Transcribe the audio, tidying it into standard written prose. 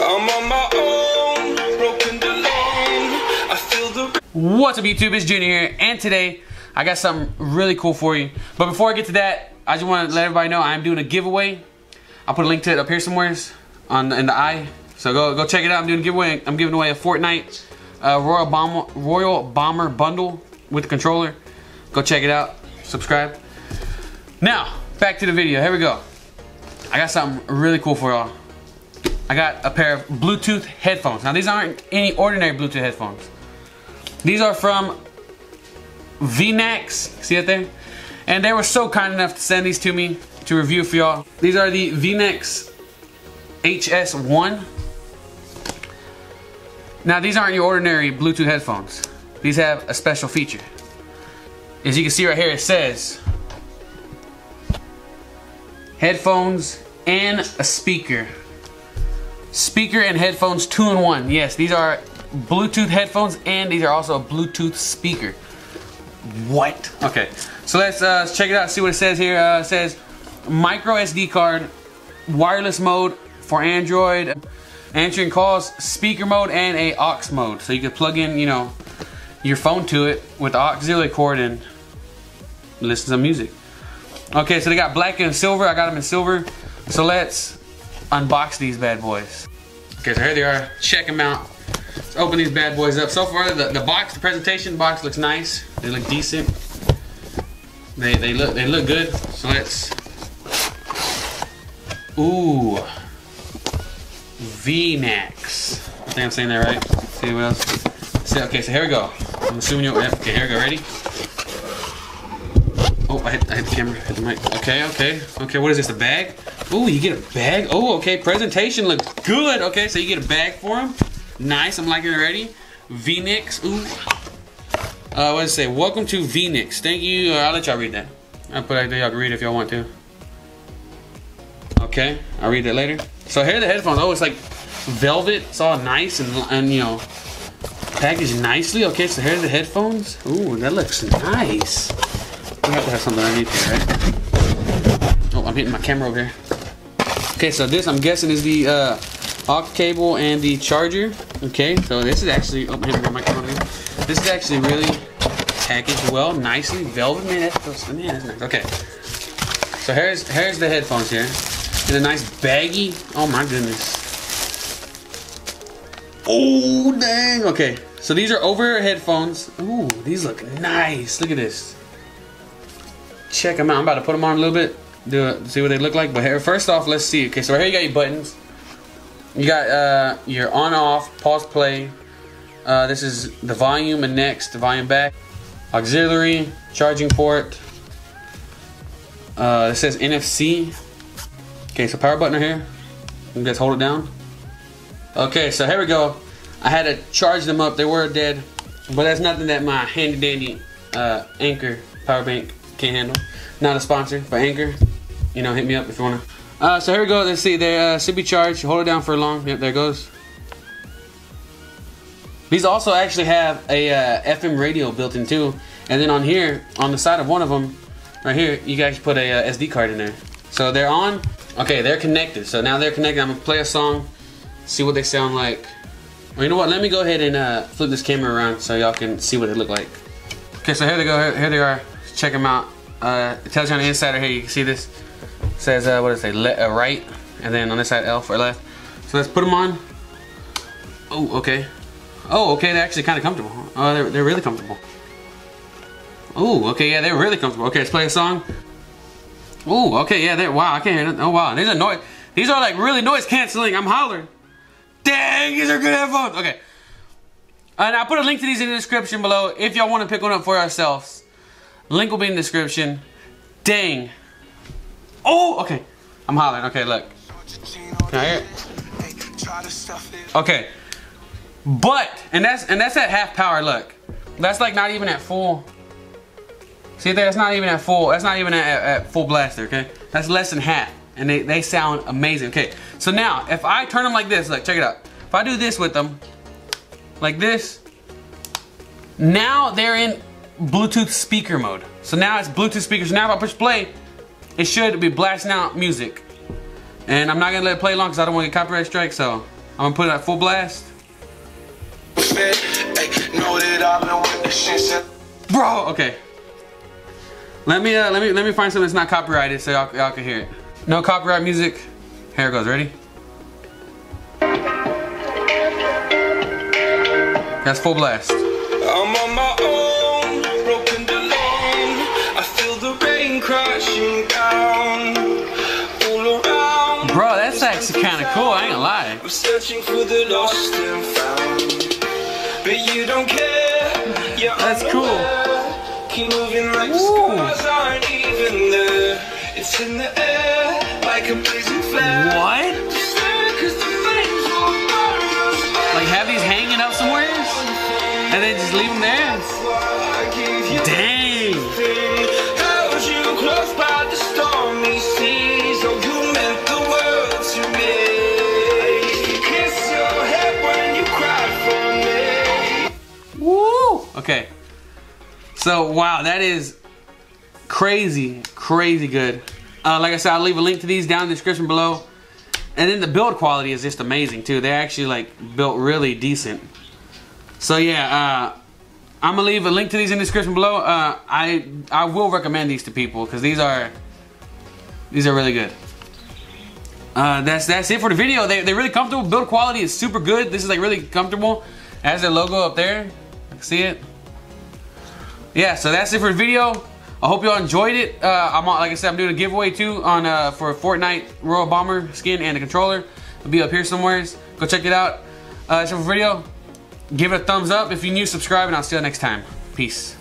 I'm on my own, broken alone. I feel the... What's up YouTube, it's Junior here, and today I got something really cool for you. But before I get to that, I just want to let everybody know I'm doing a giveaway. I'll put a link to it up here somewhere in the eye. So go check it out. I'm doing a giveaway. I'm giving away a Fortnite Royal Bomber bundle with the controller. Go check it out. Subscribe. Now, back to the video. Here we go. I got something really cool for y'all. I got a pair of Bluetooth headphones. Now these aren't any ordinary Bluetooth headphones. These are from Veenax. See it there? And they were so kind enough to send these to me to review for y'all. These are the Veenax HS1. Now these aren't your ordinary Bluetooth headphones. These have a special feature. As you can see right here, it says headphones and a speaker. Speaker and headphones 2-in-1. Yes, these are Bluetooth headphones and these are also a Bluetooth speaker. What? Okay, so let's check it out, see what it says here. It says micro SD card, wireless mode for Android, answering calls, speaker mode, and a aux mode. So you can plug in, you know, your phone to it with the auxiliary cord and listen to some music. Okay, so they got black and silver. I got them in silver. So let's unbox these bad boys. Okay, so here they are. Check them out. Let's open these bad boys up. So far, the box, the presentation box looks nice. They look decent. They look good. So let's. Ooh, Veenax. I think I'm saying that right. See what else? See, okay, so here we go. I'm assuming you're. Okay, here we go. Ready? Oh, I hit the camera. Hit the mic. Okay. What is this? A bag? Ooh, you get a bag. Oh, okay. Presentation looks good. Okay, so you get a bag for him. Nice. I'm liking it already. Veenax. Ooh. What does it say? Welcome to Veenax. Thank you. I'll let y'all read that. I'll put it there. Y'all can read it if y'all want to. Okay. I'll read that later. So here are the headphones. Oh, it's like velvet. It's all nice and you know, packaged nicely. Okay, so here's the headphones. Ooh, that looks nice. We have to have something underneath here, right? Oh, I'm hitting my camera over here. Okay, so this I'm guessing is the aux cable and the charger. Okay, so this is actually, oh, my camera here. This is actually really packaged well, nicely, velvet. Man, that's nice. Okay, so here's the headphones here in a nice baggy. Oh my goodness. Oh dang. Okay, so these are over-ear headphones. Ooh, these look nice. Look at this. Check them out. I'm about to put them on a little bit, see what they look like. But here, first off, let's see. Okay, so here you got your buttons. You got your on-off, pause, play. This is the volume and next, the volume back. Auxiliary, charging port. It says NFC. Okay, so power button right here. You guys hold it down. Okay, so here we go. I had to charge them up. They were dead, but that's nothing that my handy-dandy Anchor power bank can't handle. Not a sponsor, but Anchor, you know, hit me up if you wanna. So here we go. Let's see. They should be charged. Hold it down for long. Yep, there it goes. These also actually have a FM radio built in too. And then on here, on the side of one of them, right here, you guys put a SD card in there. So they're on. Okay, they're connected. So now they're connected. I'm gonna play a song, see what they sound like. Well, you know what? Let me go ahead and flip this camera around so y'all can see what they look like. Okay, so here they go. Here they are. Check them out. It tells you on the inside right here. You can see this. It says what does it say? Right, and then on this side L for left. So let's put them on. Oh, okay. Oh, okay. They're actually kind of comfortable. Oh, they're really comfortable. Oh, okay. Yeah, they're really comfortable. Okay, let's play a song. Oh, okay. Yeah, they're wow. I can't hear it. Oh, wow. These are noise. These are like really noise canceling. I'm hollering. Dang, these are good headphones. Okay. And I'll put a link to these in the description below if y'all want to pick one up for yourselves. Link will be in the description. Dang. Oh, okay. I'm hollering. Okay, look. Can I hear it? Okay. But and that's at half power. Look, that's like not even at full. See there? That's not even at full. That's not even at full blaster. Okay, that's less than half, and they sound amazing. Okay, so now if I turn them like this, look, check it out. If I do this with them, like this, now they're in Bluetooth speaker mode. So now it's Bluetooth speakers. So now if I push play, it should be blasting out music. And I'm not gonna let it play long because I don't want to get copyright strike. So I'm gonna put it at full blast. Bro, okay. Let me find something that's not copyrighted so y'all can hear it. No copyright music. Here it goes. Ready? That's full blast. I'm on my own, broken alone. I feel the rain crashing down all around. Bro, that's actually kind of cool. I ain't gonna lie. I'm searching for the lost and found, but you don't care. You're That's cool. unaware. Keep moving like the stars aren't even there. It's in the air like a blazing flare. What? Just stare 'cause the flames will burn us. Like have these hanging up somewhere? And then just leave them there? Dang! Held you close by the stormy seas. Oh, you meant the world to me. I used to kiss your head when you cried for me. Woo! Okay. So, wow, that is crazy, crazy good. Like I said, I'll leave a link to these down in the description below. And then the build quality is just amazing, too. They're actually, like, built really decent. So yeah, I'm gonna leave a link to these in the description below. I will recommend these to people because these are really good. That's it for the video. They're really comfortable. Build quality is super good. This is like really comfortable. It has their logo up there. I can see it. Yeah, so that's it for the video. I hope y'all enjoyed it. Like I said, I'm doing a giveaway too on for a Fortnite Royal Bomber skin and a controller. It'll be up here somewhere. Go check it out. That's it for the video. Give it a thumbs up if you're new, subscribe, and I'll see you next time. Peace.